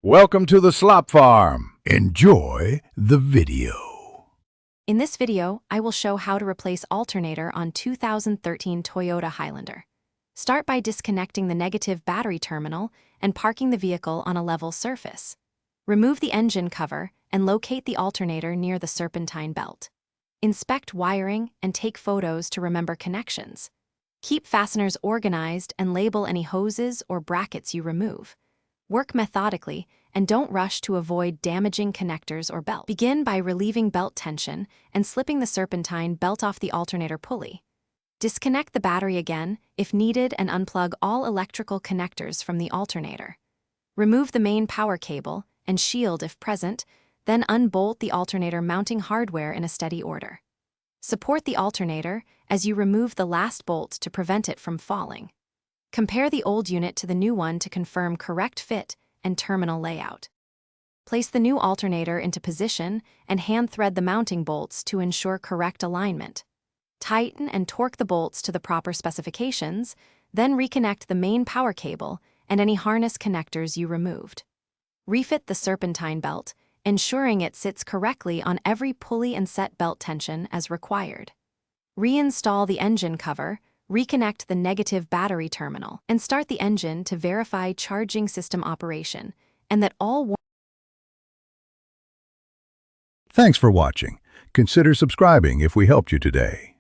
Welcome to the Slop Farm. Enjoy the video. In this video, I will show how to replace alternator on 2013 Toyota Highlander. Start by disconnecting the negative battery terminal and parking the vehicle on a level surface. Remove the engine cover and locate the alternator near the serpentine belt. Inspect wiring and take photos to remember connections. Keep fasteners organized and label any hoses or brackets you remove. Work methodically and don't rush to avoid damaging connectors or belt. Begin by relieving belt tension and slipping the serpentine belt off the alternator pulley. Disconnect the battery again if needed and unplug all electrical connectors from the alternator. Remove the main power cable and shield if present, then unbolt the alternator mounting hardware in a steady order. Support the alternator as you remove the last bolt to prevent it from falling. Compare the old unit to the new one to confirm correct fit and terminal layout. Place the new alternator into position and hand thread the mounting bolts to ensure correct alignment. Tighten and torque the bolts to the proper specifications, then reconnect the main power cable and any harness connectors you removed. Refit the serpentine belt, ensuring it sits correctly on every pulley and set belt tension as required. Reinstall the engine cover, reconnect the negative battery terminal, and start the engine to verify charging system operation and that all. Thanks for watching. Consider subscribing if we helped you today.